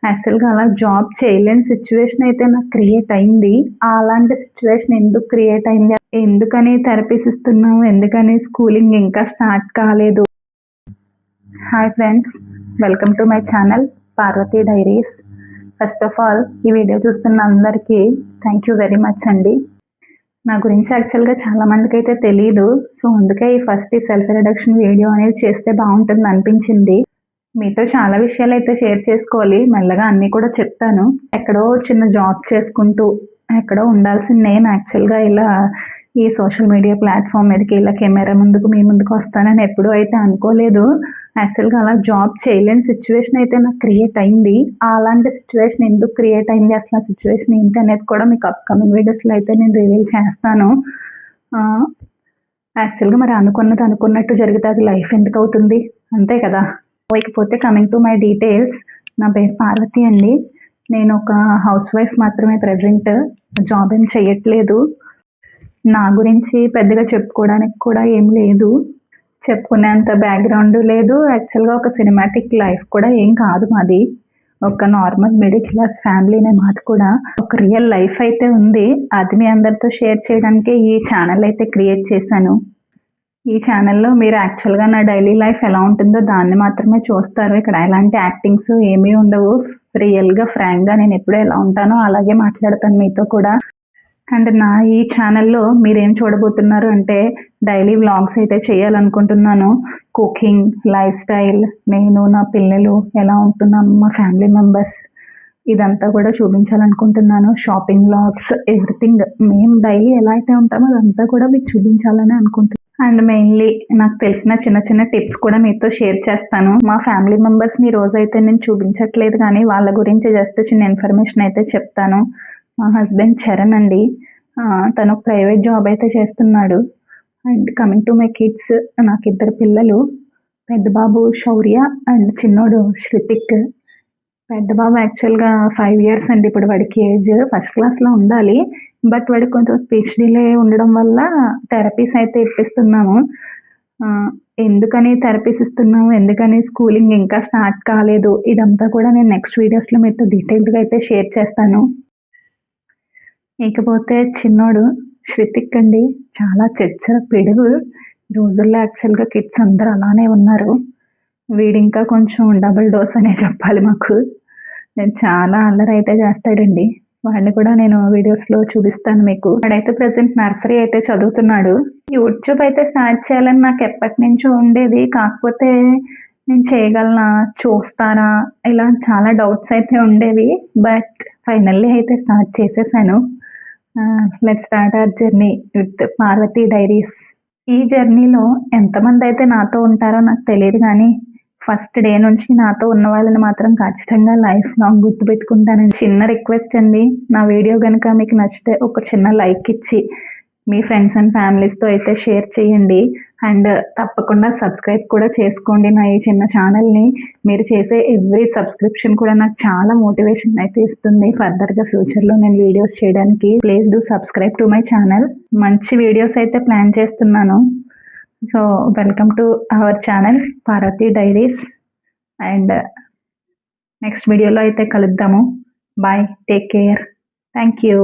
యాక్చువల్‌గా అలా జాబ్ చేయలేని సిట్యుయేషన్ అయితే నాకు క్రియేట్ అయింది. అలాంటి సిట్యుయేషన్ ఎందుకు క్రియేట్ అయింది? ఎందుకని థెరపీస్ ఇస్తున్నాము? ఎందుకని స్కూలింగ్ ఇంకా స్టార్ట్ కాలేదు? Hi friends, welcome to my channel Parvathi Diaries. First of all ఈ వీడియో చూస్తున్న అందరికీ థ్యాంక్ యూ వెరీ మచ్ అండి. నా గురించి యాక్చువల్‌గా చాలామందికి అయితే తెలీదు. సో అందుకే ఈ సెల్ఫ్ ఇంట్రడక్షన్ వీడియో అనేది చేస్తే బాగుంటుంది అనిపించింది. మీతో చాలా విషయాలైతే షేర్ చేసుకోవాలి. మెల్లగా అన్నీ కూడా చెప్తాను. ఎక్కడో చిన్న జాబ్ చేసుకుంటూ ఎక్కడో ఉండాల్సిన నేను యాక్చువల్‌గా ఇలా ఈ సోషల్ మీడియా ప్లాట్‌ఫామ్ మీదకి ఇలా కెమెరా ముందుకు మీ ముందుకు వస్తానని ఎప్పుడూ అయితే అనుకోలేదు. యాక్చువల్‌గా అలా జాబ్ చేయలేని సిట్యుయేషన్ అయితే నాకు క్రియేట్ అయింది. అలాంటి సిట్యుయేషన్ ఎందుకు క్రియేట్ అయింది? అసలు ఆ సిట్యుయేషన్ ఏంటి అనేది కూడా మీకు అప్‌కమింగ్ వీడియోస్‌లో అయితే నేను రివీల్ చేస్తాను. యాక్చువల్‌గా మరి అనుకున్నది అనుకున్నట్టు జరిగితే అది లైఫ్ ఎందుకవుతుంది? అంతే కదా! ఇకపోతే కమింగ్ టు మై డీటెయిల్స్, నా పేరు పార్వతి అండి. నేను ఒక హౌస్ వైఫ్ మాత్రమే ప్రెజెంట్. జాబ్ ఏం చేయట్లేదు. నా గురించి పెద్దగా చెప్పుకోవడానికి కూడా ఏం లేదు. చెప్పుకునేంత బ్యాక్‌గ్రౌండ్ లేదు. యాక్చువల్‌గా ఒక సినిమాటిక్ లైఫ్ కూడా ఏం కాదు మాది. ఒక నార్మల్ మిడిల్ క్లాస్ ఫ్యామిలీనే మాది కూడా. ఒక రియల్ లైఫ్ అయితే ఉంది. అది మీ అందరితో షేర్ చేయడానికే ఈ ఛానల్ అయితే క్రియేట్ చేశాను. ఈ ఛానల్‌లో మీరు యాక్చువల్‌గా నా డైలీ లైఫ్ ఎలా ఉంటుందో దాన్ని మాత్రమే చూస్తారు. ఇక్కడ ఎలాంటి యాక్టింగ్స్ ఏమీ ఉండవు. రియల్‌గా, ఫ్రాంక్‌గా నేను ఎప్పుడు ఎలా ఉంటానో అలాగే మాట్లాడతాను మీతో కూడా. అండ్ నా ఈ ఛానల్‌లో మీరేం చూడబోతున్నారు అంటే డైలీ వ్లాగ్స్ అయితే చేయాలనుకుంటున్నాను. కుకింగ్, లైఫ్ స్టైల్, నేను, నా పిల్లలు ఎలా ఉంటున్నాము, మా ఫ్యామిలీ మెంబర్స్ ఇదంతా కూడా చూపించాలనుకుంటున్నాను. షాపింగ్ వ్లాగ్స్, ఎవ్రీథింగ్ మేము డైలీ ఎలా అయితే ఉంటామో అదంతా కూడా మీకు చూపించాలని అనుకుంటున్నాను. అండ్ మెయిన్లీ నాకు తెలిసిన చిన్న చిన్న టిప్స్ కూడా మీతో షేర్ చేస్తాను. మా ఫ్యామిలీ మెంబర్స్ని రోజైతే నేను చూపించట్లేదు, కానీ వాళ్ళ గురించి జస్ట్ చిన్న ఇన్ఫర్మేషన్ అయితే చెప్తాను. మా హస్బెండ్ చరణ్ అండి. తను ప్రైవేట్ జాబ్ అయితే చేస్తున్నాడు. And coming to my kids, నాకు 2 పిల్లలు. పెద్ద బాబు శౌర్య అండ్ చిన్నోడు శ్రుతిక్. పెద్ద బాబు యాక్చువల్‌గా 5 ఇయర్స్ అండి ఇప్పుడు వాడికి ఏజ్. ఫస్ట్ క్లాస్‌లో ఉండాలి. బట్ వాడికి కొంచెం స్పీచ్ డిలే ఉండడం వల్ల థెరపీస్ అయితే ఇప్పిస్తున్నాము. ఎందుకని థెరపీస్ ఇస్తున్నాము? ఎందుకని స్కూలింగ్ ఇంకా స్టార్ట్ కాలేదు? ఇదంతా కూడా నేను నెక్స్ట్ వీడియోస్‌లో మీతో డీటెయిల్డ్‌గా అయితే షేర్ చేస్తాను. ఇకపోతే చిన్నోడు శ్రుతిక్ అండి. చాలా చెచ్చర పిడుగు. ఈ రోజుల్లో యాక్చువల్‌గా కిడ్స్ అందరూ అలానే ఉన్నారు. వీడింకా కొంచెం డబుల్ డోస్ అనే చెప్పాలి మాకు. నేను చాలా అల్లరి అయితే చేస్తాడండి. వాడిని కూడా నేను వీడియోస్‌లో చూపిస్తాను మీకు. వాడైతే ప్రెజెంట్ నర్సరీ అయితే చదువుతున్నాడు. యూట్యూబ్ అయితే స్టార్ట్ చేయాలని నాకు ఎప్పటినుంచో ఉండేది. కాకపోతే నేను చేయగలనా? చూస్తానా? ఇలా చాలా డౌట్స్ అయితే ఉండేవి. బట్ ఫైనల్లీ అయితే స్టార్ట్ చేసేసాను. Let's start our journey with Parvathi Diaries. ఈ జర్నీలో ఎంతమంది అయితే నాతో ఉంటారో నాకు తెలియదు, కానీ ఫస్ట్ డే నుంచి నాతో ఉన్న వాళ్ళని మాత్రం ఖచ్చితంగా లైఫ్ లాంగ్ గుర్తుపెట్టుకుంటానండి. చిన్న రిక్వెస్ట్ అండి, నా వీడియో కనుక మీకు నచ్చితే ఒక చిన్న లైక్ ఇచ్చి మీ ఫ్రెండ్స్ అండ్ ఫ్యామిలీస్తో అయితే షేర్ చేయండి. అండ్ తప్పకుండా సబ్స్క్రైబ్ కూడా చేసుకోండి నా ఈ చిన్న ఛానల్ని. మీరు చేసే ఎవ్రీ సబ్స్క్రిప్షన్ కూడా నాకు చాలా మోటివేషన్ అయితే ఇస్తుంది ఫర్దర్గా ఫ్యూచర్లో నేను వీడియోస్ చేయడానికి. Please do subscribe to my channel. మంచి వీడియోస్ అయితే ప్లాన్ చేస్తున్నాను. So welcome to our channel Parvathi Diaries. And next వీడియోలో అయితే కలుద్దాము. Bye, take care, thank you.